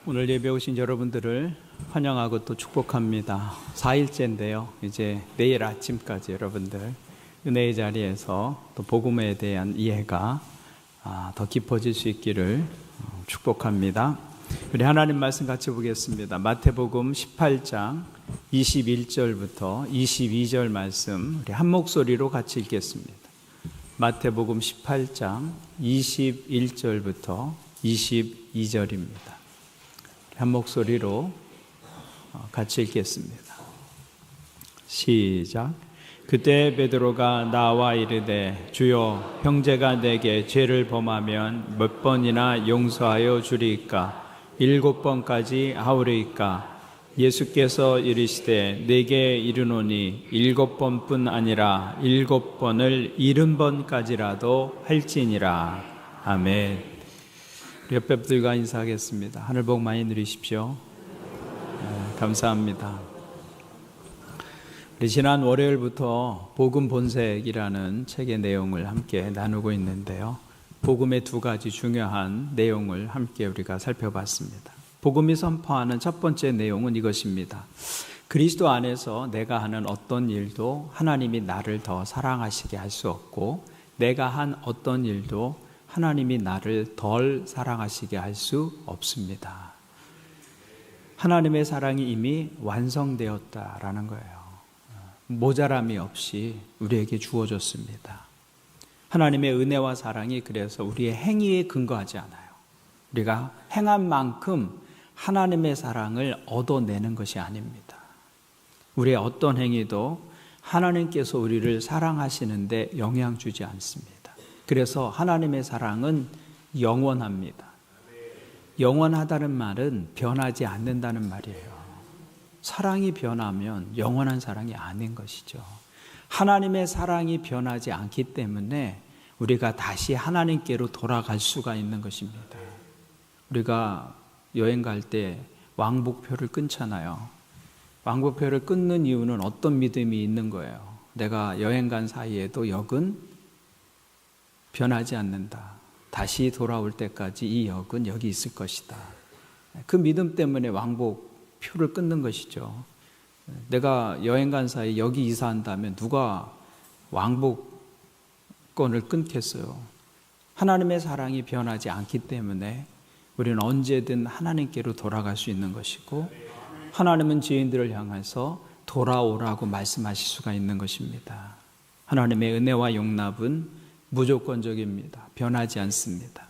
오늘 예배 오신 여러분들을 환영하고 또 축복합니다. 4일째인데요. 이제 내일 아침까지 여러분들 은혜의 자리에서 또 복음에 대한 이해가 더 깊어질 수 있기를 축복합니다. 우리 하나님 말씀 같이 보겠습니다. 마태복음 18장 21절부터 22절 말씀 우리 한 목소리로 같이 읽겠습니다. 마태복음 18장 21절부터 22절입니다. 한 목소리로 같이 읽겠습니다. 시작. 그때 베드로가 나와 이르되 주여, 형제가 내게 죄를 범하면 몇 번이나 용서하여 주리이까? 7번까지 하오리이까? 예수께서 이르시되 내게 이르노니 7번뿐 아니라 7번을 70번까지라도 할지니라. 아멘. 옆에 분들과 인사하겠습니다. 하늘 복 많이 누리십시오. 감사합니다. 우리 지난 월요일부터 복음 본색이라는 책의 내용을 함께 나누고 있는데요. 복음의 두 가지 중요한 내용을 함께 우리가 살펴봤습니다. 복음이 선포하는 첫 번째 내용은 이것입니다. 그리스도 안에서 내가 하는 어떤 일도 하나님이 나를 더 사랑하시게 할 수 없고, 내가 한 어떤 일도 하나님이 나를 덜 사랑하시게 할 수 없습니다. 하나님의 사랑이 이미 완성되었다라는 거예요. 모자람이 없이 우리에게 주어졌습니다. 하나님의 은혜와 사랑이 그래서 우리의 행위에 근거하지 않아요. 우리가 행한 만큼 하나님의 사랑을 얻어내는 것이 아닙니다. 우리의 어떤 행위도 하나님께서 우리를 사랑하시는데 영향 주지 않습니다. 그래서 하나님의 사랑은 영원합니다. 영원하다는 말은 변하지 않는다는 말이에요. 사랑이 변하면 영원한 사랑이 아닌 것이죠. 하나님의 사랑이 변하지 않기 때문에 우리가 다시 하나님께로 돌아갈 수가 있는 것입니다. 우리가 여행 갈 때 왕복표를 끊잖아요. 왕복표를 끊는 이유는 어떤 믿음이 있는 거예요. 내가 여행 간 사이에도 역은 변하지 않는다. 다시 돌아올 때까지 이 역은 여기 있을 것이다. 그 믿음 때문에 왕복표를 끊는 것이죠. 내가 여행 간 사이 여기 이사한다면 누가 왕복권을 끊겠어요? 하나님의 사랑이 변하지 않기 때문에 우리는 언제든 하나님께로 돌아갈 수 있는 것이고, 하나님은 죄인들을 향해서 돌아오라고 말씀하실 수가 있는 것입니다. 하나님의 은혜와 용납은 무조건적입니다. 변하지 않습니다.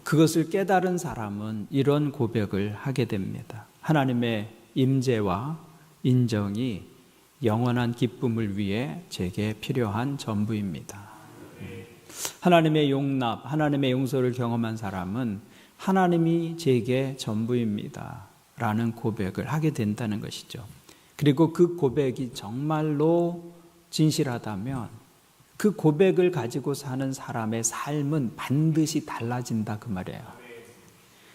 그것을 깨달은 사람은 이런 고백을 하게 됩니다. 하나님의 임재와 인정이 영원한 기쁨을 위해 제게 필요한 전부입니다. 하나님의 용납, 하나님의 용서를 경험한 사람은 하나님이 제게 전부입니다 라는 고백을 하게 된다는 것이죠. 그리고 그 고백이 정말로 진실하다면 그 고백을 가지고 사는 사람의 삶은 반드시 달라진다 그 말이에요.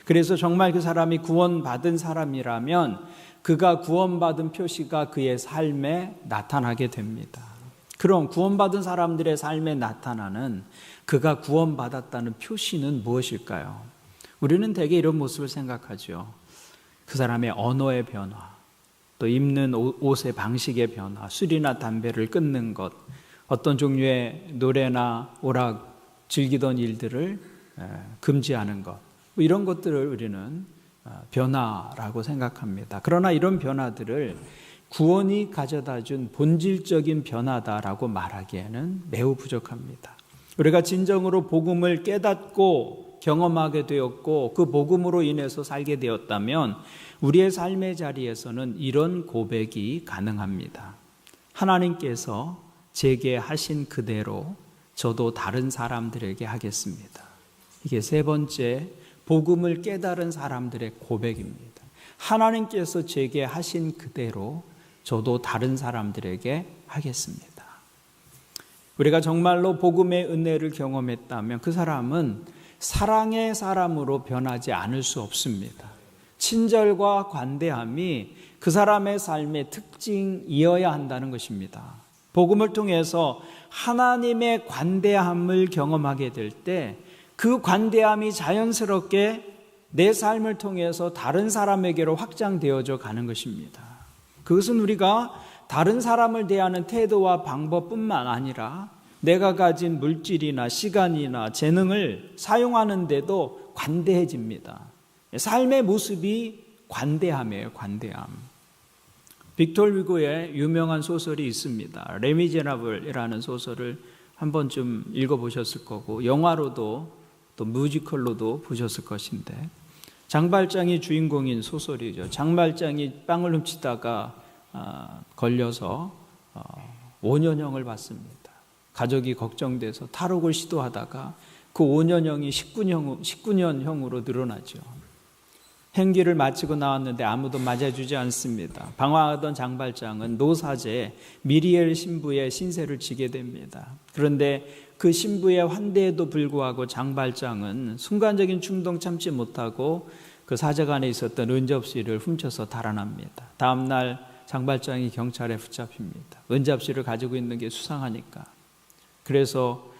그래서 정말 그 사람이 구원받은 사람이라면 그가 구원받은 표시가 그의 삶에 나타나게 됩니다. 그럼 구원받은 사람들의 삶에 나타나는 그가 구원받았다는 표시는 무엇일까요? 우리는 대개 이런 모습을 생각하죠. 그 사람의 언어의 변화, 또 입는 옷의 방식의 변화, 술이나 담배를 끊는 것, 어떤 종류의 노래나 오락, 즐기던 일들을 금지하는 것, 이런 것들을 우리는 변화라고 생각합니다. 그러나 이런 변화들을 구원이 가져다준 본질적인 변화다라고 말하기에는 매우 부족합니다. 우리가 진정으로 복음을 깨닫고 경험하게 되었고 그 복음으로 인해서 살게 되었다면 우리의 삶의 자리에서는 이런 고백이 가능합니다. 하나님께서 제게 하신 그대로 저도 다른 사람들에게 하겠습니다. 이게 세 번째 복음을 깨달은 사람들의 고백입니다. 하나님께서 제게 하신 그대로 저도 다른 사람들에게 하겠습니다. 우리가 정말로 복음의 은혜를 경험했다면 그 사람은 사랑의 사람으로 변하지 않을 수 없습니다. 친절과 관대함이 그 사람의 삶의 특징이어야 한다는 것입니다. 복음을 통해서 하나님의 관대함을 경험하게 될 때 그 관대함이 자연스럽게 내 삶을 통해서 다른 사람에게로 확장되어져 가는 것입니다. 그것은 우리가 다른 사람을 대하는 태도와 방법뿐만 아니라 내가 가진 물질이나 시간이나 재능을 사용하는데도 관대해집니다. 삶의 모습이 관대함이에요. 관대함. 빅토르 위고의 유명한 소설이 있습니다. 레미제라블이라는 소설을 한 번쯤 읽어보셨을 거고 영화로도 또 뮤지컬로도 보셨을 것인데, 장발장이 주인공인 소설이죠. 장발장이 빵을 훔치다가 걸려서 5년형을 받습니다. 가족이 걱정돼서 탈옥을 시도하다가 그 5년형이 19년형으로 늘어나죠. 행기를 마치고 나왔는데 아무도 맞아주지 않습니다. 방황하던 장발장은 노사제 미리엘 신부의 신세를 지게 됩니다. 그런데 그 신부의 환대에도 불구하고 장발장은 순간적인 충동 참지 못하고 그 사제관에 있었던 은접시를 훔쳐서 달아납니다. 다음 날 장발장이 경찰에 붙잡힙니다. 은접시를 가지고 있는 게 수상하니까. 그래서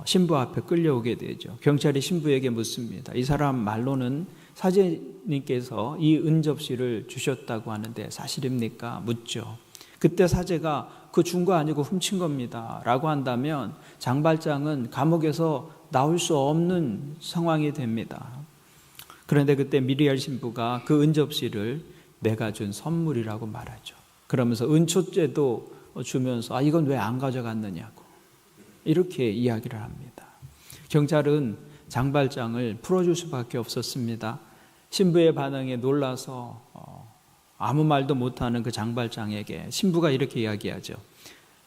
신부 앞에 끌려오게 되죠. 경찰이 신부에게 묻습니다. 이 사람 말로는 사제님께서 이 은접시를 주셨다고 하는데 사실입니까? 묻죠. 그때 사제가 그 준 거 아니고 훔친 겁니다 라고 한다면 장발장은 감옥에서 나올 수 없는 상황이 됩니다. 그런데 그때 미리엘 신부가 그 은접시를 내가 준 선물이라고 말하죠. 그러면서 은초죄도 주면서 이건 왜 안 가져갔느냐고 이렇게 이야기를 합니다. 경찰은 장발장을 풀어줄 수밖에 없었습니다. 신부의 반응에 놀라서 아무 말도 못하는 그 장발장에게 신부가 이렇게 이야기하죠.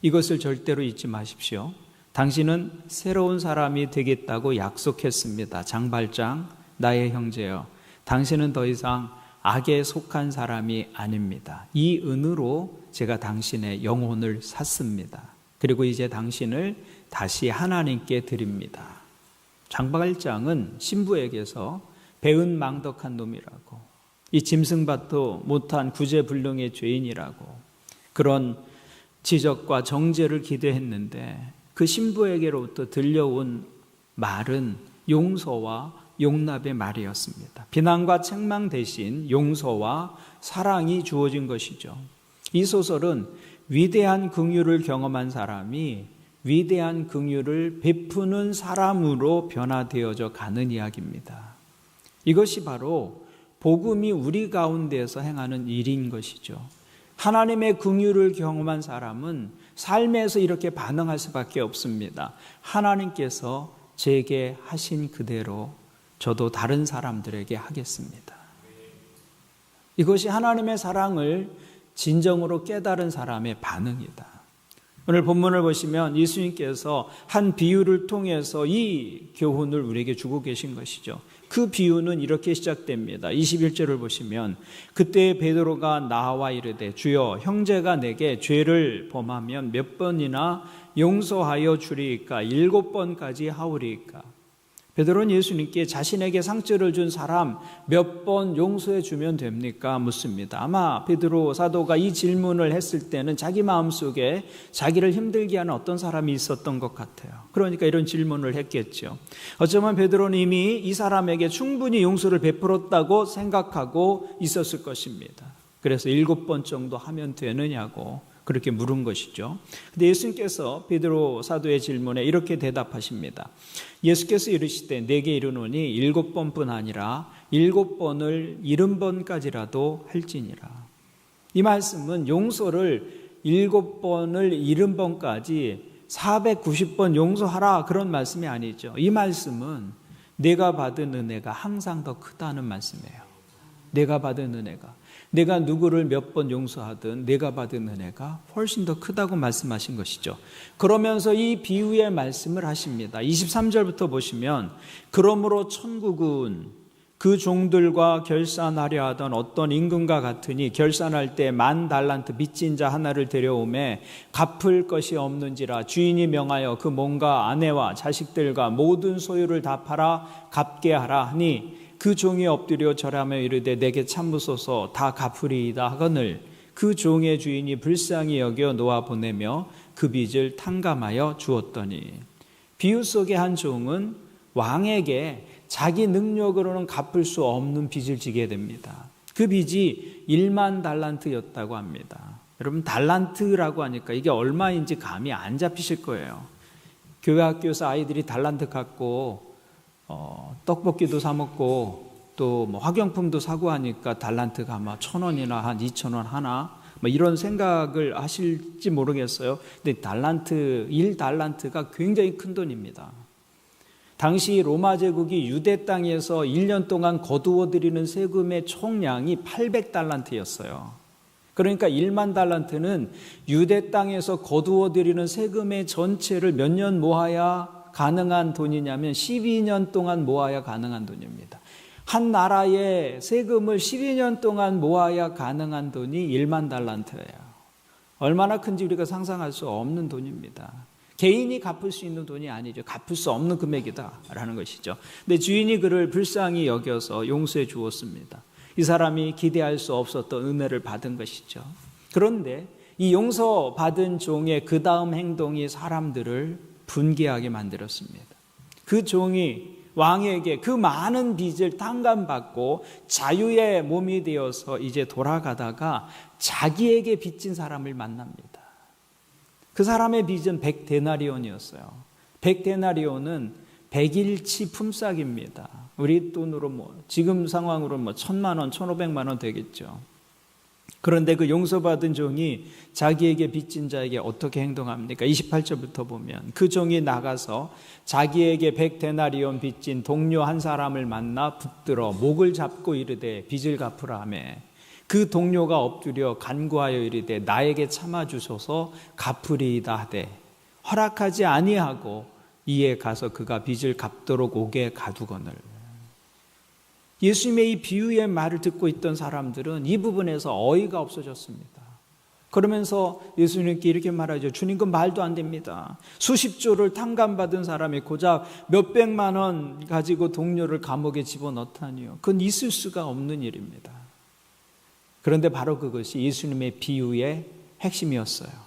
이것을 절대로 잊지 마십시오. 당신은 새로운 사람이 되겠다고 약속했습니다. 장발장, 나의 형제여, 당신은 더 이상 악에 속한 사람이 아닙니다. 이 은으로 제가 당신의 영혼을 샀습니다. 그리고 이제 당신을 다시 하나님께 드립니다. 장발장은 신부에게서 배은망덕한 놈이라고, 이 짐승밭도 못한 구제불능의 죄인이라고 그런 지적과 정죄를 기대했는데 그 신부에게로부터 들려온 말은 용서와 용납의 말이었습니다. 비난과 책망 대신 용서와 사랑이 주어진 것이죠. 이 소설은 위대한 긍휼을 경험한 사람이 위대한 긍휼을 베푸는 사람으로 변화되어져 가는 이야기입니다. 이것이 바로 복음이 우리 가운데서 행하는 일인 것이죠. 하나님의 긍휼을 경험한 사람은 삶에서 이렇게 반응할 수밖에 없습니다. 하나님께서 제게 하신 그대로 저도 다른 사람들에게 하겠습니다. 이것이 하나님의 사랑을 진정으로 깨달은 사람의 반응이다. 오늘 본문을 보시면 예수님께서 한 비유를 통해서 이 교훈을 우리에게 주고 계신 것이죠. 그 비유는 이렇게 시작됩니다. 21절을 보시면 그때 베드로가 나와 이르되 주여 형제가 내게 죄를 범하면 몇 번이나 용서하여 주리이까? 7번까지 하오리이까? 베드로는 예수님께 자신에게 상처를 준 사람 몇 번 용서해 주면 됩니까? 묻습니다. 아마 베드로 사도가 이 질문을 했을 때는 자기 마음속에 자기를 힘들게 하는 어떤 사람이 있었던 것 같아요. 그러니까 이런 질문을 했겠죠. 어쩌면 베드로는 이미 이 사람에게 충분히 용서를 베풀었다고 생각하고 있었을 것입니다. 그래서 7번 정도 하면 되느냐고 그렇게 물은 것이죠. 근데 예수님께서 베드로 사도의 질문에 이렇게 대답하십니다. 예수께서 이르시되 내게 이르노니 7번뿐 아니라 7번을 70번까지라도 할지니라. 이 말씀은 용서를 7번을 70번까지 490번 용서하라 그런 말씀이 아니죠. 이 말씀은 내가 받은 은혜가 항상 더 크다는 말씀이에요. 내가 받은 은혜가, 내가 누구를 몇 번 용서하든 내가 받은 은혜가 훨씬 더 크다고 말씀하신 것이죠. 그러면서 이 비유의 말씀을 하십니다. 23절부터 보시면 그러므로 천국은 그 종들과 결산하려 하던 어떤 임금과 같으니 결산할 때 10,000달란트 빚진 자 하나를 데려오매 갚을 것이 없는지라 주인이 명하여 그 몸과 아내와 자식들과 모든 소유를 다 팔아 갚게 하라 하니 그 종이 엎드려 절하며 이르되 내게 참으소서 다 갚으리이다 하거늘 그 종의 주인이 불쌍히 여겨 놓아 보내며 그 빚을 탕감하여 주었더니. 비유 속의 한 종은 왕에게 자기 능력으로는 갚을 수 없는 빚을 지게 됩니다. 그 빚이 1만 달란트였다고 합니다. 여러분, 달란트라고 하니까 이게 얼마인지 감이 안 잡히실 거예요. 교회 학교에서 아이들이 달란트 갖고 떡볶이도 사 먹고 또 뭐 학용품도 사고 하니까 달란트가 아마 1,000원이나 한 2,000원 하나 뭐 이런 생각을 하실지 모르겠어요. 근데 달란트, 1달란트가 굉장히 큰 돈입니다. 당시 로마 제국이 유대 땅에서 1년 동안 거두어 들이는 세금의 총량이 800달란트였어요. 그러니까 1만 달란트는 유대 땅에서 거두어 들이는 세금의 전체를 몇 년 모아야 가능한 돈이냐면 12년 동안 모아야 가능한 돈입니다. 한 나라의 세금을 12년 동안 모아야 가능한 돈이 1만 달란트예요. 얼마나 큰지 우리가 상상할 수 없는 돈입니다. 개인이 갚을 수 있는 돈이 아니죠. 갚을 수 없는 금액이다라는 것이죠. 근데 주인이 그를 불쌍히 여겨서 용서해 주었습니다. 이 사람이 기대할 수 없었던 은혜를 받은 것이죠. 그런데 이 용서받은 종의 그 다음 행동이 사람들을 분개하게 만들었습니다. 그 종이 왕에게 그 많은 빚을 탕감받고 자유의 몸이 되어서 이제 돌아가다가 자기에게 빚진 사람을 만납니다. 그 사람의 빚은 100데나리온이었어요. 100데나리온은 100일치 품삯입니다. 우리 돈으로 지금 상황으로 1,000만 원, 1,500만 원 되겠죠. 그런데 그 용서받은 종이 자기에게 빚진 자에게 어떻게 행동합니까? 28절부터 보면 그 종이 나가서 자기에게 100데나리온 빚진 동료 한 사람을 만나 붙들어 목을 잡고 이르되 빚을 갚으라 하며 그 동료가 엎드려 간구하여 이르되 나에게 참아주소서 갚으리이다 하되 허락하지 아니하고 이에 가서 그가 빚을 갚도록 오게 가두거늘. 예수님의 이 비유의 말을 듣고 있던 사람들은 이 부분에서 어이가 없어졌습니다. 그러면서 예수님께 이렇게 말하죠. 주님, 그 말도 안 됩니다. 수십조를 탕감받은 사람이 고작 몇백만 원 가지고 동료를 감옥에 집어넣다니요. 그건 있을 수가 없는 일입니다. 그런데 바로 그것이 예수님의 비유의 핵심이었어요.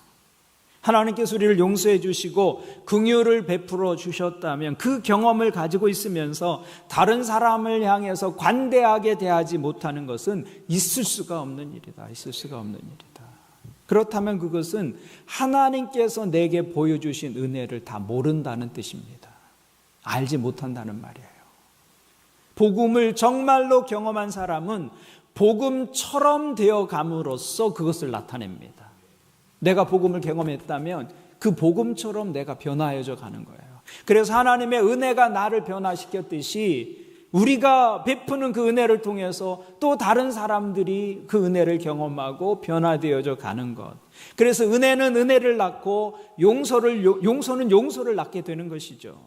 하나님께서 우리를 용서해 주시고 긍휼을 베풀어 주셨다면 그 경험을 가지고 있으면서 다른 사람을 향해서 관대하게 대하지 못하는 것은 있을 수가 없는 일이다. 있을 수가 없는 일이다. 그렇다면 그것은 하나님께서 내게 보여주신 은혜를 다 모른다는 뜻입니다. 알지 못한다는 말이에요. 복음을 정말로 경험한 사람은 복음처럼 되어 감으로써 그것을 나타냅니다. 내가 복음을 경험했다면 그 복음처럼 내가 변화해져 가는 거예요. 그래서 하나님의 은혜가 나를 변화시켰듯이 우리가 베푸는 그 은혜를 통해서 또 다른 사람들이 그 은혜를 경험하고 변화되어져 가는 것. 그래서 은혜는 은혜를 낳고 용서는 용서를 낳게 되는 것이죠.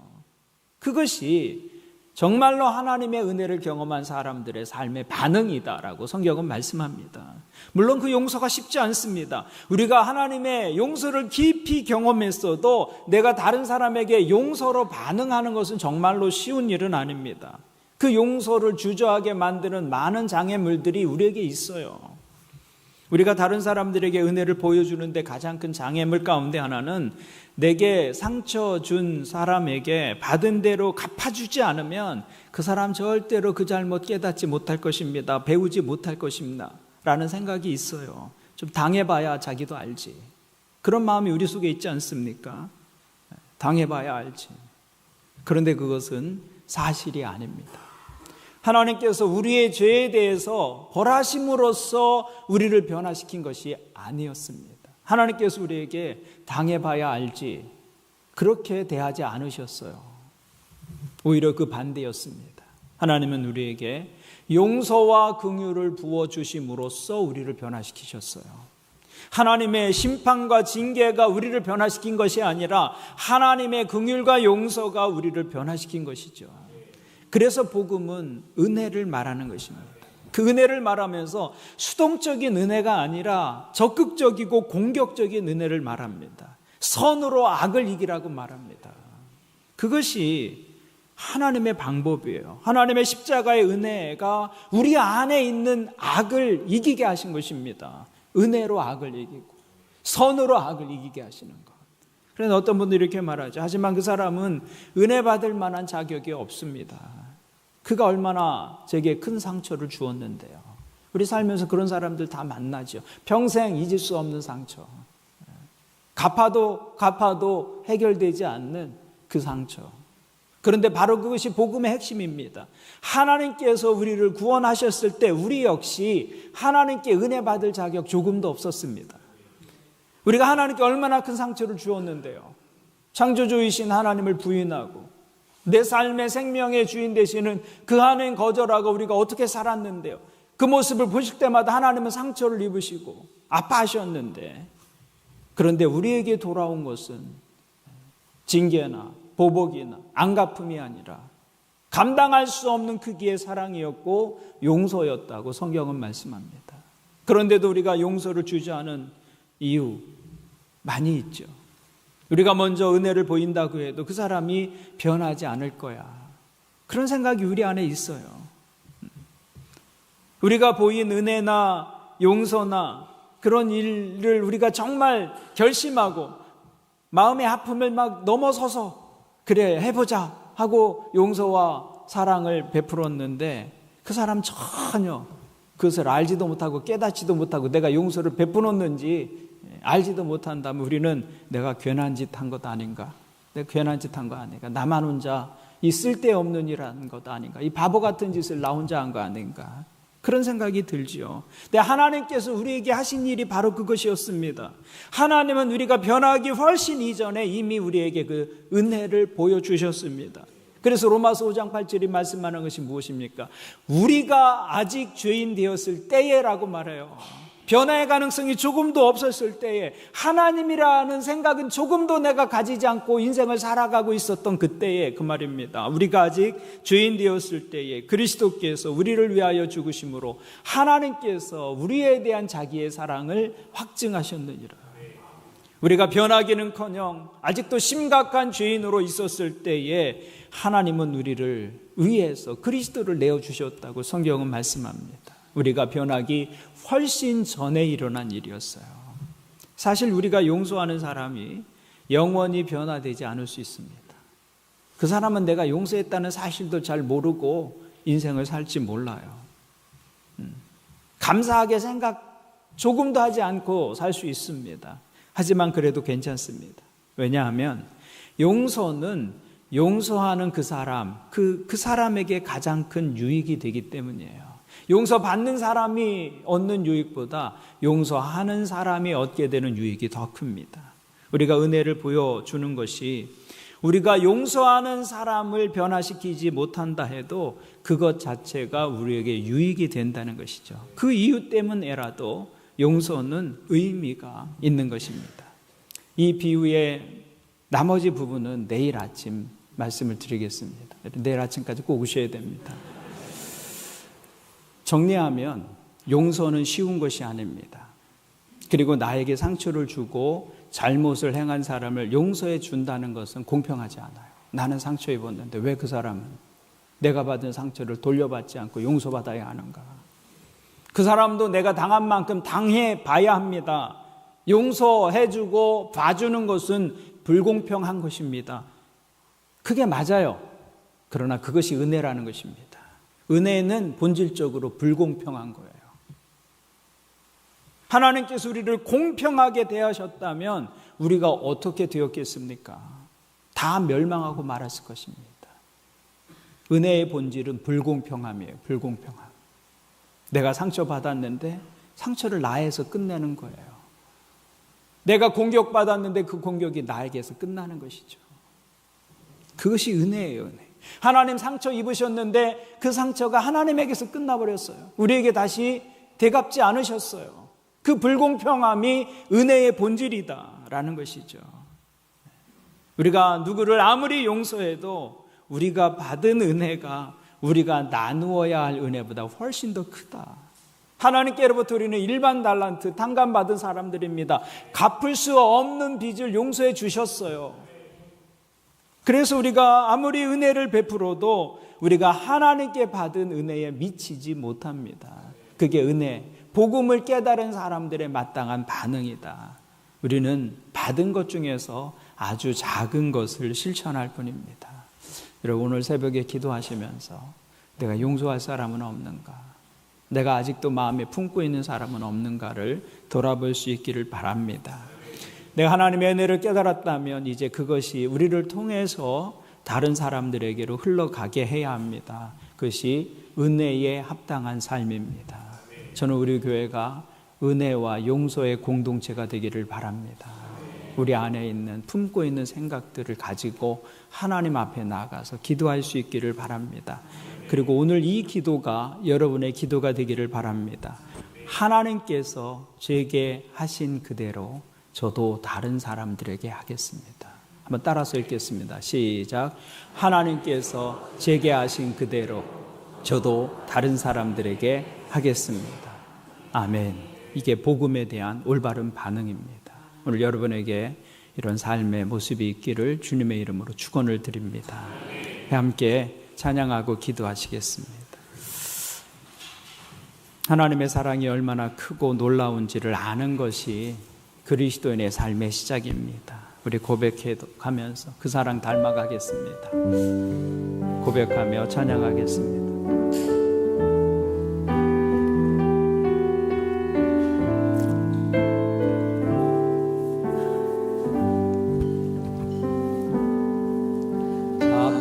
그것이 정말로 하나님의 은혜를 경험한 사람들의 삶의 반응이다라고 성경은 말씀합니다. 물론 그 용서가 쉽지 않습니다. 우리가 하나님의 용서를 깊이 경험했어도 내가 다른 사람에게 용서로 반응하는 것은 정말로 쉬운 일은 아닙니다. 그 용서를 주저하게 만드는 많은 장애물들이 우리에게 있어요. 우리가 다른 사람들에게 은혜를 보여주는데 가장 큰 장애물 가운데 하나는 내게 상처 준 사람에게 받은 대로 갚아주지 않으면 그 사람 절대로 그 잘못 깨닫지 못할 것입니다. 배우지 못할 것입니다. 라는 생각이 있어요. 좀 당해봐야 자기도 알지. 그런 마음이 우리 속에 있지 않습니까? 당해봐야 알지. 그런데 그것은 사실이 아닙니다. 하나님께서 우리의 죄에 대해서 벌하심으로써 우리를 변화시킨 것이 아니었습니다. 하나님께서 우리에게 당해봐야 알지 그렇게 대하지 않으셨어요. 오히려 그 반대였습니다. 하나님은 우리에게 용서와 긍휼을 부어주심으로써 우리를 변화시키셨어요. 하나님의 심판과 징계가 우리를 변화시킨 것이 아니라 하나님의 긍휼과 용서가 우리를 변화시킨 것이죠. 그래서 복음은 은혜를 말하는 것입니다. 그 은혜를 말하면서 수동적인 은혜가 아니라 적극적이고 공격적인 은혜를 말합니다. 선으로 악을 이기라고 말합니다. 그것이 하나님의 방법이에요. 하나님의 십자가의 은혜가 우리 안에 있는 악을 이기게 하신 것입니다. 은혜로 악을 이기고 선으로 악을 이기게 하시는 것. 그래서 어떤 분들이 이렇게 말하죠. 하지만 그 사람은 은혜 받을 만한 자격이 없습니다. 그가 얼마나 제게 큰 상처를 주었는데요. 우리 살면서 그런 사람들 다 만나죠. 평생 잊을 수 없는 상처. 갚아도 해결되지 않는 그 상처. 그런데 바로 그것이 복음의 핵심입니다. 하나님께서 우리를 구원하셨을 때 우리 역시 하나님께 은혜 받을 자격 조금도 없었습니다. 우리가 하나님께 얼마나 큰 상처를 주었는데요. 창조주이신 하나님을 부인하고 내 삶의 생명의 주인 되시는 그 하나님 거절하고 우리가 어떻게 살았는데요. 그 모습을 보실 때마다 하나님은 상처를 입으시고 아파하셨는데, 그런데 우리에게 돌아온 것은 징계나 보복이나 안갚음이 아니라 감당할 수 없는 크기의 사랑이었고 용서였다고 성경은 말씀합니다. 그런데도 우리가 용서를 주저하는 이유 많이 있죠. 우리가 먼저 은혜를 보인다고 해도 그 사람이 변하지 않을 거야, 그런 생각이 우리 안에 있어요. 우리가 보인 은혜나 용서나 그런 일을 우리가 정말 결심하고 마음의 아픔을 막 넘어서서 그래 해보자 하고 용서와 사랑을 베풀었는데 그 사람 전혀 그것을 알지도 못하고 깨닫지도 못하고 내가 용서를 베풀었는지 알지도 못한다면 우리는 내가 괜한 짓 한 것 아닌가, 내가 괜한 짓 한 거 아닌가, 나만 혼자 이 쓸데없는 일 한 것 아닌가, 이 바보 같은 짓을 나 혼자 한 거 아닌가, 그런 생각이 들지요. 근데 하나님께서 우리에게 하신 일이 바로 그것이었습니다. 하나님은 우리가 변하기 훨씬 이전에 이미 우리에게 그 은혜를 보여주셨습니다. 그래서 로마서 5장 8절이 말씀하는 것이 무엇입니까? 우리가 아직 죄인 되었을 때에라고 말해요. 변화의 가능성이 조금도 없었을 때에, 하나님이라는 생각은 조금도 내가 가지지 않고 인생을 살아가고 있었던 그때에 그 말입니다. 우리가 아직 죄인 되었을 때에 그리스도께서 우리를 위하여 죽으심으로 하나님께서 우리에 대한 자기의 사랑을 확증하셨느니라. 우리가 변하기는커녕 아직도 심각한 죄인으로 있었을 때에 하나님은 우리를 위해서 그리스도를 내어주셨다고 성경은 말씀합니다. 우리가 변하기 훨씬 전에 일어난 일이었어요. 사실 우리가 용서하는 사람이 영원히 변화되지 않을 수 있습니다. 그 사람은 내가 용서했다는 사실도 잘 모르고 인생을 살지 몰라요. 감사하게 생각 조금도 하지 않고 살 수 있습니다. 하지만 그래도 괜찮습니다. 왜냐하면 용서는 용서하는 그 사람, 그 사람에게 가장 큰 유익이 되기 때문이에요. 용서받는 사람이 얻는 유익보다 용서하는 사람이 얻게 되는 유익이 더 큽니다. 우리가 은혜를 보여주는 것이 우리가 용서하는 사람을 변화시키지 못한다 해도 그것 자체가 우리에게 유익이 된다는 것이죠. 그 이유 때문에라도 용서는 의미가 있는 것입니다. 이 비유의 나머지 부분은 내일 아침 말씀을 드리겠습니다. 내일 아침까지 꼭 오셔야 됩니다. 정리하면 용서는 쉬운 것이 아닙니다. 그리고 나에게 상처를 주고 잘못을 행한 사람을 용서해 준다는 것은 공평하지 않아요. 나는 상처 입었는데 왜 그 사람은 내가 받은 상처를 돌려받지 않고 용서받아야 하는가? 그 사람도 내가 당한 만큼 당해 봐야 합니다. 용서해 주고 봐주는 것은 불공평한 것입니다. 그게 맞아요. 그러나 그것이 은혜라는 것입니다. 은혜는 본질적으로 불공평한 거예요. 하나님께서 우리를 공평하게 대하셨다면 우리가 어떻게 되었겠습니까? 다 멸망하고 말았을 것입니다. 은혜의 본질은 불공평함이에요. 불공평함. 내가 상처받았는데 상처를 나에서 끝내는 거예요. 내가 공격받았는데 그 공격이 나에게서 끝나는 것이죠. 그것이 은혜예요. 은혜. 하나님 상처 입으셨는데 그 상처가 하나님에게서 끝나버렸어요. 우리에게 다시 되갚지 않으셨어요. 그 불공평함이 은혜의 본질이다라는 것이죠. 우리가 누구를 아무리 용서해도 우리가 받은 은혜가 우리가 나누어야 할 은혜보다 훨씬 더 크다. 하나님께로부터 우리는 일반 달란트 탕감받은 사람들입니다. 갚을 수 없는 빚을 용서해 주셨어요. 그래서 우리가 아무리 은혜를 베풀어도 우리가 하나님께 받은 은혜에 미치지 못합니다. 그게 은혜, 복음을 깨달은 사람들의 마땅한 반응이다. 우리는 받은 것 중에서 아주 작은 것을 실천할 뿐입니다. 여러분 오늘 새벽에 기도하시면서 내가 용서할 사람은 없는가? 내가 아직도 마음에 품고 있는 사람은 없는가를 돌아볼 수 있기를 바랍니다. 내가 하나님의 은혜를 깨달았다면 이제 그것이 우리를 통해서 다른 사람들에게로 흘러가게 해야 합니다. 그것이 은혜에 합당한 삶입니다. 저는 우리 교회가 은혜와 용서의 공동체가 되기를 바랍니다. 우리 안에 있는 품고 있는 생각들을 가지고 하나님 앞에 나가서 기도할 수 있기를 바랍니다. 그리고 오늘 이 기도가 여러분의 기도가 되기를 바랍니다. 하나님께서 제게 하신 그대로 저도 다른 사람들에게 하겠습니다. 한번 따라서 읽겠습니다. 시작. 하나님께서 제게 하신 그대로 저도 다른 사람들에게 하겠습니다. 아멘. 이게 복음에 대한 올바른 반응입니다. 오늘 여러분에게 이런 삶의 모습이 있기를 주님의 이름으로 축원을 드립니다. 함께 찬양하고 기도하시겠습니다. 하나님의 사랑이 얼마나 크고 놀라운지를 아는 것이 그리스도인의 삶의 시작입니다. 우리 고백해가면서 그 사랑 닮아가겠습니다. 고백하며 찬양하겠습니다.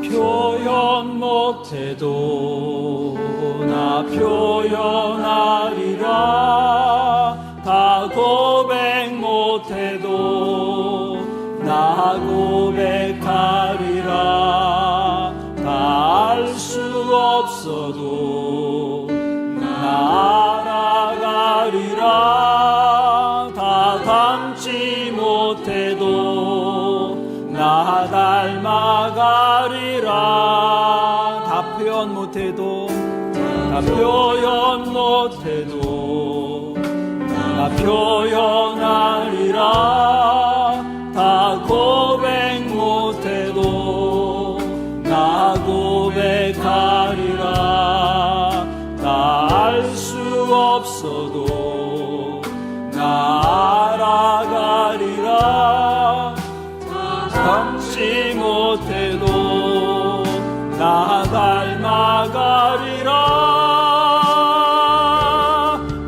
표현 못해도 나 표현하리라. 다 고백 못해도 나 고백하리라. 다 알 수 없어도 나 알아가리라. 다 닮지 못해도 나 닮아가리라. 다 표현 못해도 나 표현 못해도 나 표현하리라. 다 고백 못해도 나 고백하리라. 다 알 수 없어도 나 알아가리라. 닮지 못해도 나 닮아가리라.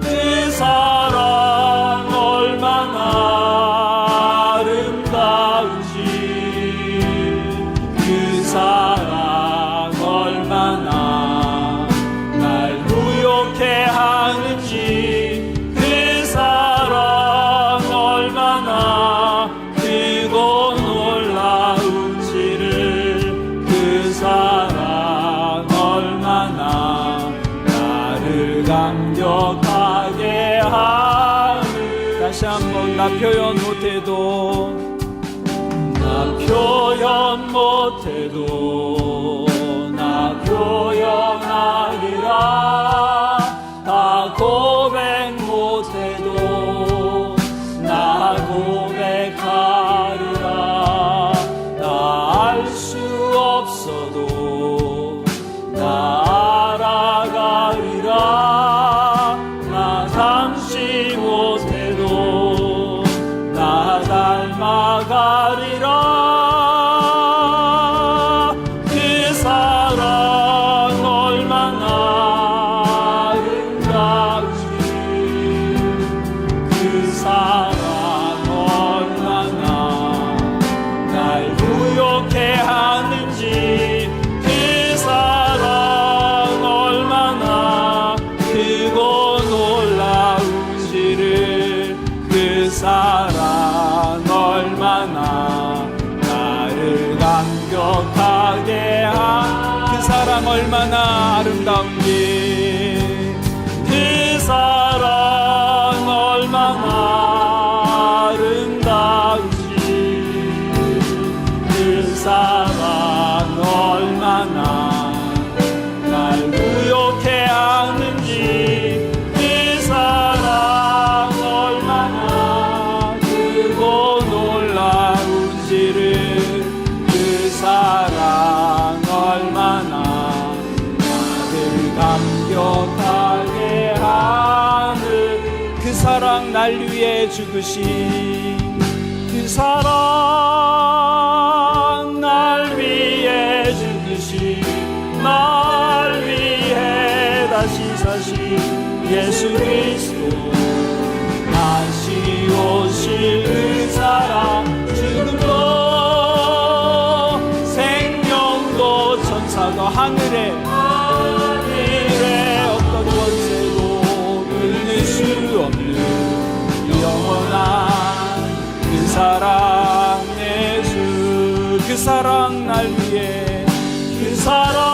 그 사랑 얼마나 아름다운지, 그 사랑 얼마나 날 부욕해 하는지, 그 사랑 얼마나 크고 놀라운지를, 그 사랑 얼마나 나를 감격하게 하는. 다시 한번 나 표현 못해도 나 표현 못해도 나 표현하리라. 다 고백 못해도 나 고백하리라. 다 알 수 없어도 나 알아가리라. 나 닮지 못해도 나 닮아가리라. 그 사랑 얼마나 아름다운지, 그 사랑 얼마나 날 부욕해 하는지, 그 사랑 얼마나 크고 놀라운지를, 그 사랑 얼마나 나를 감격하게 한. 그 사랑 얼마나 아름다운지, 그 사랑 얼마나 아름다운지, 그 사랑 얼마나 날 부욕해 하는지, 그 사랑 얼마나 크고 놀라운지를, 그 사랑 얼마나 나를 감격하게 하는. 그 사랑 날 위해 죽으신 그 사랑 날 위해 죽으신, 날 위해 사신 예수 그리스도 다시 오실 그 사랑 죽음도 생명도 천사도 하늘에 어떤 권세도 끊을 수 없는 영원한 그 사랑 예수 그 사랑 날 위해 그 사랑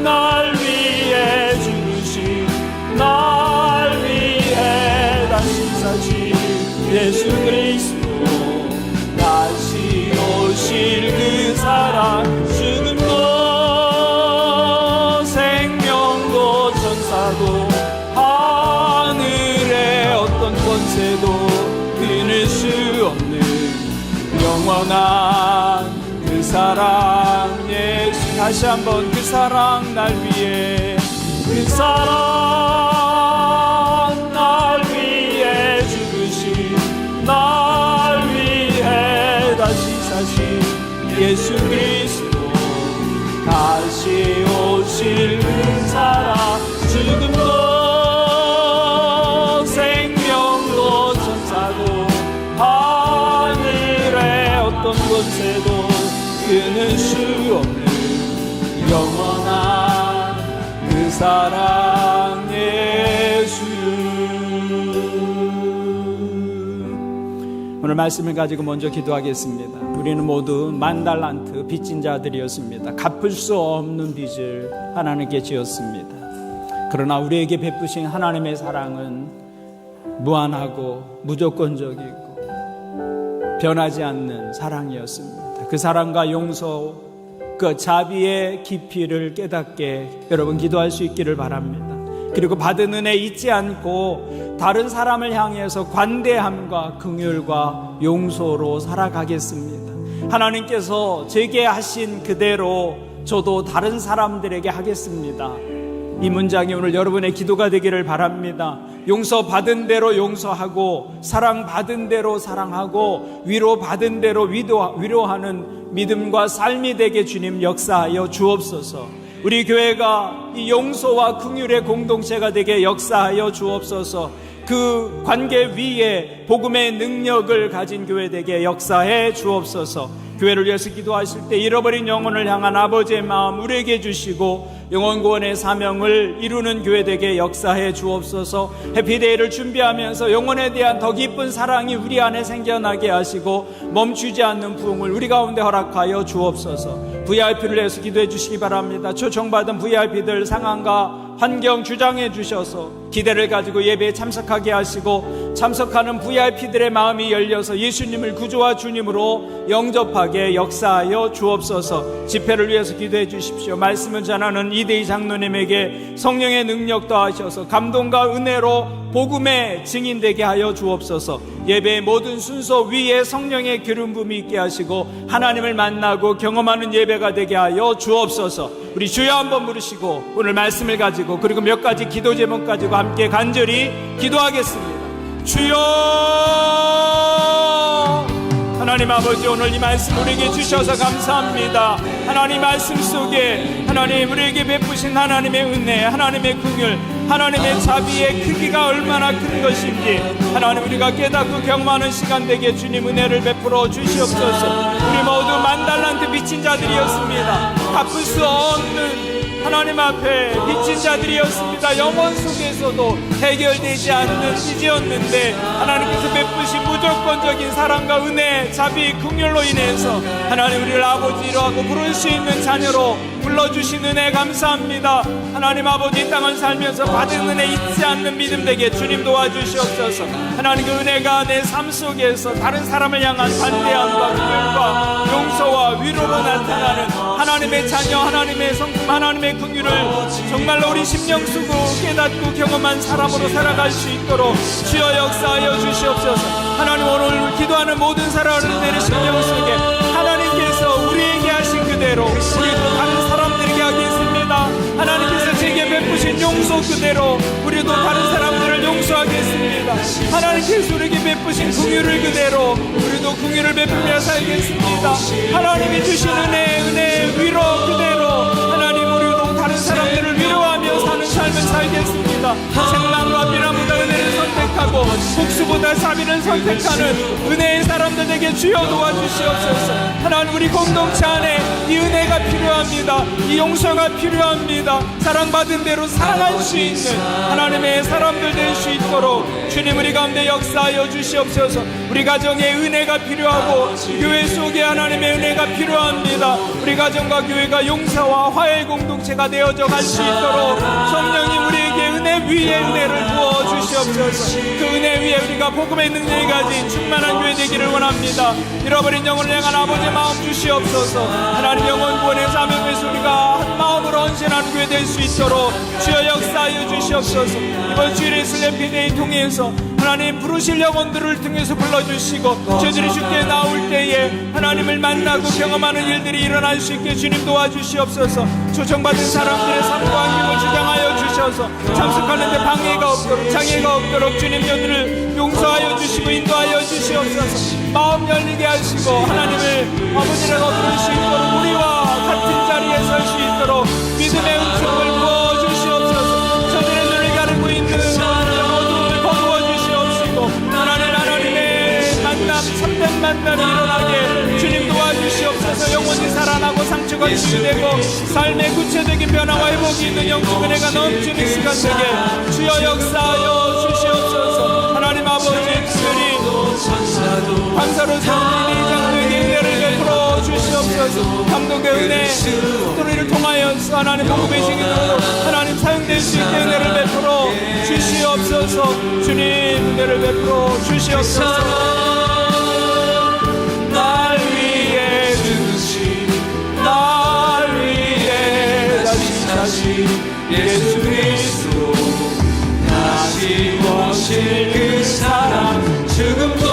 날 위해 죽으신 날 위해 다시 사신 예수 그리스도 다시 오실 그 사랑 죽음도 생명도 천사도 하늘의 어떤 권세도 끊을 수 없는 영원한 그 사랑 예수 다시 한번 그 사랑 날 위해 그 사랑 날 위해 죽으신 날 위해 다시 사신 예수 그리스도 다시 오실 그 사랑 죽음도 생명도 천사도 하늘의 어떤 권세도 끊을 수 없는 영원한 그 사랑 예수 오늘 말씀을 가지고 먼저 기도하겠습니다. 우리는 모두 10,000달란트 빚진 자들이었습니다. 갚을 수 없는 빚을 하나님께 지었습니다. 그러나 우리에게 베푸신 하나님의 사랑은 무한하고 무조건적이고 변하지 않는 사랑이었습니다. 그 사랑과 용서, 그 자비의 깊이를 깨닫게 여러분 기도할 수 있기를 바랍니다. 그리고 받은 은혜 잊지 않고 다른 사람을 향해서 관대함과 긍휼과 용서로 살아가겠습니다. 하나님께서 제게 하신 그대로 저도 다른 사람들에게 하겠습니다. 이 문장이 오늘 여러분의 기도가 되기를 바랍니다. 용서받은 대로 용서하고 사랑받은 대로 사랑하고 위로받은 대로 위로하는 믿음과 삶이 되게 주님 역사하여 주옵소서. 우리 교회가 이 용서와 긍휼의 공동체가 되게 역사하여 주옵소서. 그 관계 위에 복음의 능력을 가진 교회 되게 역사해 주옵소서. 교회를 위해서 기도하실 때 잃어버린 영혼을 향한 아버지의 마음 우리에게 주시고 영혼구원의 사명을 이루는 교회 되게 역사해 주옵소서. 해피데이를 준비하면서 영혼에 대한 더 깊은 사랑이 우리 안에 생겨나게 하시고 멈추지 않는 부흥을 우리 가운데 허락하여 주옵소서. VIP를 위해서 기도해 주시기 바랍니다. 초청받은 VIP들 상황과 환경 주장해 주셔서 기대를 가지고 예배에 참석하게 하시고 참석하는 VIP들의 마음이 열려서 예수님을 구주와 주님으로 영접하게 역사하여 주옵소서. 집회를 위해서 기도해 주십시오. 말씀을 전하는 이대희 장로님에게 성령의 능력 더하셔서 감동과 은혜로 복음의 증인되게 하여 주옵소서. 예배의 모든 순서 위에 성령의 기름 부음이 있게 하시고 하나님을 만나고 경험하는 예배가 되게 하여 주옵소서. 우리 주여 한번 부르시고 오늘 말씀을 가지고 그리고 몇 가지 기도 제목 가지고 함께 간절히 기도하겠습니다. 주여, 하나님 아버지, 오늘 이 말씀 우리에게 주셔서 감사합니다. 하나님 말씀 속에 하나님 우리에게 베푸신 하나님의 은혜, 하나님의 긍휼, 하나님의 자비의 크기가 얼마나 큰 것인지 하나님 우리가 깨닫고 경험하는 시간 되게 주님 은혜를 베풀어 주시옵소서. 우리 모두 10,000달란트 빚진 자들이었습니다. 갚을 수 없는 하나님 앞에 빚진 자들이었습니다. 영혼 속에서도 해결되지 않는 빚이었는데 하나님께서 베푸신 무조건적인 사랑과 은혜, 자비, 긍휼로 인해서 하나님 우리를 아버지로 하고 부를 수 있는 자녀로 불러주신 은혜 감사합니다. 하나님 아버지, 이 땅을 살면서 받은 은혜 잊지 않는 믿음 되게 주님 도와주시옵소서. 하나님 그 은혜가 내 삶 속에서 다른 사람을 향한 관대함과 긍휼과 용서와 위로로 나타나는 하나님의 자녀, 하나님의 성품, 하나님의 긍휼을 정말로 우리 심령 쓰고 깨닫고 경험한 사람으로 살아갈 수 있도록 주여 역사하여 주시옵소서. 하나님 오늘 기도하는 모든 사람들의 심령 속에 하나님께서 우리에게 하신 그대로 우리도 다른 사람들에게 하겠습니다. 하나님께서 제게 베푸신 용서 그대로 우리도 다른 사람들을 용서하겠습니다. 하나님께서 우리에게 베푸신 긍휼을 그대로 우리도 긍휼을 베풀며 살겠습니다. 하나님이 주신 은혜 위로 그대로 하나님 우리도 다른 사람들을 위로하며 사는 생명과 피난보다 은혜를 선택하고 복수보다 자비를 선택하는 은혜의 사람들에게 주여 도와주시옵소서. 하나님, 우리 공동체 안에 이 은혜가 필요합니다. 이 용서가 필요합니다. 사랑받은 대로 사랑할 수 있는 하나님의 사람들 될 수 있도록 주님 우리 가운데 역사하여 주시옵소서. 우리 가정에 은혜가 필요하고 교회 속에 하나님의 은혜가 필요합니다. 우리 가정과 교회가 용서와 화해의 공동체가 되어져 갈 수 있도록 성령님 우리에게 은혜 위에 은혜를 부어 주시옵소서. 그 은혜 위에 우리가 복음의 능력이 가진 충만한 교회 되기를 원합니다. 잃어버린 영혼을 향한 아버지의 마음 주시옵소서. 하나님 영혼 구원의 사명에서 우리가 한 마음으로 헌신하는 교회 될 수 있도록 주여 역사하여 주시옵소서. 이번 주일에 슬램피데이 통해서 하나님 부르실 영혼들을 통해서 불러주시고 저들이 주께 나올 때에 하나님을 만나고 경험하는 일들이 일어날 수 있게 주님 도와주시옵소서. 초청받은 사람들의 삶과 환경을 주장하여 주셔서 참석하는데 방해가 없도록 장애가 없도록 주님 저들을 용서하여 주시고 인도하여 주시옵소서. 마음 열리게 하시고 하나님을 아버지라고 부를 수 있도록 우리와 같은 자리에 설 수 있도록 믿음의 은총을 부어주시옵소서. 저들의 눈을 가르고 있는 어둠을 거두어 주시옵시고 하나님의 만남 참된 만남이 일어나게 주님 도와주시옵소서. 영혼이 살아나고 상처가 치유되고 삶의 구체적인 변화와 회복이 있는 영적 은혜가 넘치는 시간 되게 주여 역사하여 주시옵소서. 하나님 아버지 특별히 감사로 세운 이 장로에게 은혜를 베풀어 주시옵소서. 감독의 은혜 또 이를 통하여서 하나님 복음의 증인으로 하나님 사용될 수 있게 은혜를 베풀어 주시옵소서. 주님 은혜를 베풀어 주시옵소서. 날 위해 죽으신 날 위해 다시 예수 그리스도 다시 오실 그 사랑 죽음도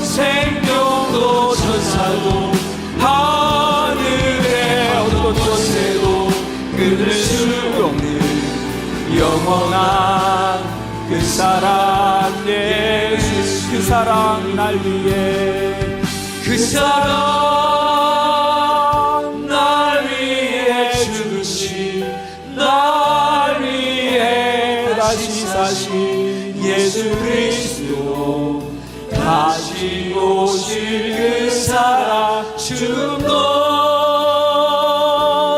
생명도 천사도 하늘의 어떤 곳에도 끊을 수 없는 영원한 그 사랑 예수 그 사랑 날 위해 그 사랑 날 위해 죽으신 날 위해 다시 사신 예수 그리스도 다시 오실 그 사랑 죽음도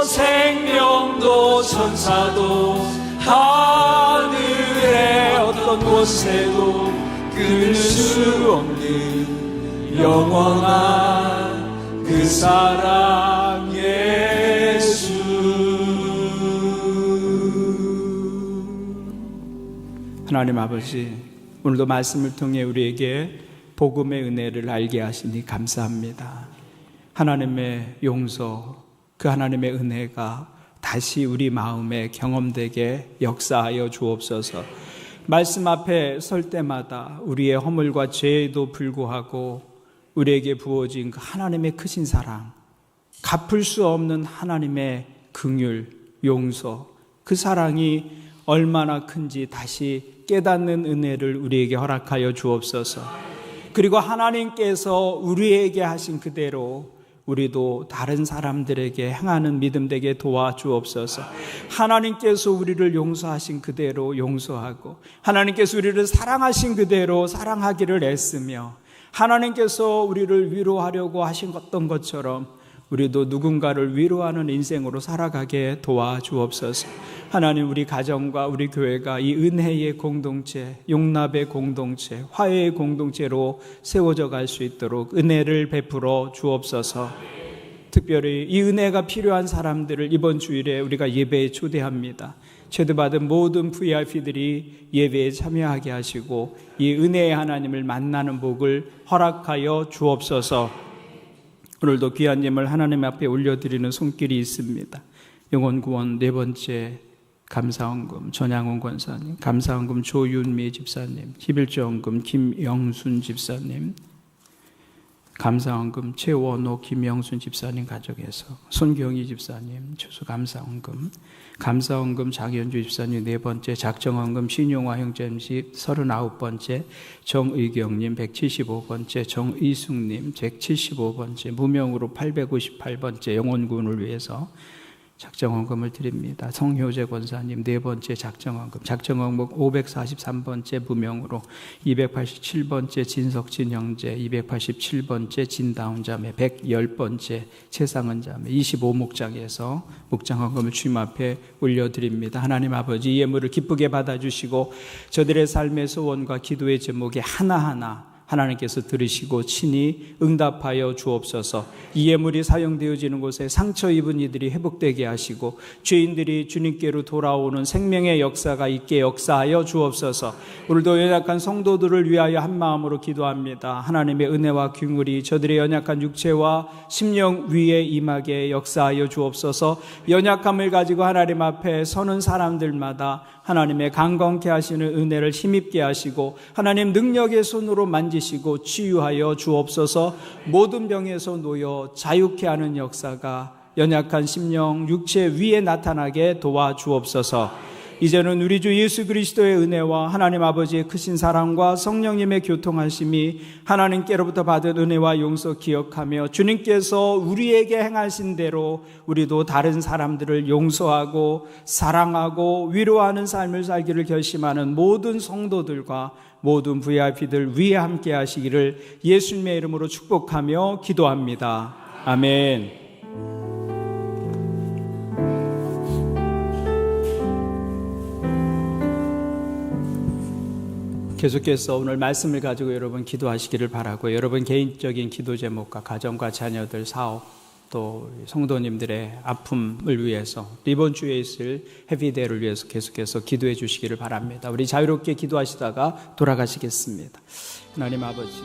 생명도 천사도 하늘의 어떤 곳에도 끊을 수 없는 영원한 그 사랑 예수. 하나님 아버지, 오늘도 말씀을 통해 우리에게 복음의 은혜를 알게 하시니 감사합니다. 하나님의 용서, 그 하나님의 은혜가 다시 우리 마음에 경험되게 역사하여 주옵소서. 말씀 앞에 설 때마다 우리의 허물과 죄에도 불구하고 우리에게 부어진 그 하나님의 크신 사랑, 갚을 수 없는 하나님의 긍휼, 용서, 그 사랑이 얼마나 큰지 다시 깨닫는 은혜를 우리에게 허락하여 주옵소서. 그리고 하나님께서 우리에게 하신 그대로 우리도 다른 사람들에게 행하는 믿음 되게 도와주옵소서. 하나님께서 우리를 용서하신 그대로 용서하고 하나님께서 우리를 사랑하신 그대로 사랑하기를 애쓰며 하나님께서 우리를 위로하려고 하신 어떤 것처럼 우리도 누군가를 위로하는 인생으로 살아가게 도와주옵소서. 하나님, 우리 가정과 우리 교회가 이 은혜의 공동체, 용납의 공동체, 화해의 공동체로 세워져 갈 수 있도록 은혜를 베풀어 주옵소서. 특별히 이 은혜가 필요한 사람들을 이번 주일에 우리가 예배에 초대합니다. 초대받은 모든 VIP들이 예배에 참여하게 하시고 이 은혜의 하나님을 만나는 복을 허락하여 주옵소서. 오늘도 귀한 예물 하나님 앞에 올려드리는 손길이 있습니다. 영혼구원 네 번째 감사헌금 전양훈 권사님, 감사헌금 조윤미 집사님, 11조헌금 김영순 집사님, 감사헌금 최원호 김영순 집사님 가족에서 손경희 집사님 추수 감사헌금, 감사헌금 장현주 집사님 네 번째, 작정헌금 신용화 형제님 39번째, 정의경님 175번째, 정의숙님 175번째, 무명으로 858번째 영혼구원을 위해서 작정헌금을 드립니다. 성효재 권사님 네 번째 작정헌금, 작정헌금 543번째 무명으로, 287번째 진석진 형제, 287번째 진다운 자매, 110번째 최상은 자매, 25목장에서 목장헌금을 주님 앞에 올려드립니다. 하나님 아버지, 이 예물을 기쁘게 받아주시고 저들의 삶의 소원과 기도의 제목이 하나하나 하나님께서 들으시고 친히 응답하여 주옵소서. 이 예물이 사용되어지는 곳에 상처 입은 이들이 회복되게 하시고 죄인들이 주님께로 돌아오는 생명의 역사가 있게 역사하여 주옵소서. 오늘도 연약한 성도들을 위하여 한 마음으로 기도합니다. 하나님의 은혜와 긍휼이 저들의 연약한 육체와 심령 위에 임하게 역사하여 주옵소서. 연약함을 가지고 하나님 앞에 서는 사람들마다 하나님의 강건케 하시는 은혜를 힘입게 하시고 하나님 능력의 손으로 만지시고 치유하여 주옵소서. 모든 병에서 놓여 자유케 하는 역사가 연약한 심령 육체 위에 나타나게 도와주옵소서. 이제는 우리 주 예수 그리스도의 은혜와 하나님 아버지의 크신 사랑과 성령님의 교통하심이 하나님께로부터 받은 은혜와 용서 기억하며 주님께서 우리에게 행하신 대로 우리도 다른 사람들을 용서하고 사랑하고 위로하는 삶을 살기를 결심하는 모든 성도들과 모든 VIP들 위에 함께 하시기를 예수님의 이름으로 축복하며 기도합니다. 아멘. 계속해서 오늘 말씀을 가지고 여러분 기도하시기를 바라고, 여러분 개인적인 기도 제목과 가정과 자녀들, 사업, 또 성도님들의 아픔을 위해서, 이번 주에 있을 해피데이를 위해서 계속해서 기도해 주시기를 바랍니다. 우리 자유롭게 기도하시다가 돌아가시겠습니다. 하나님 아버지,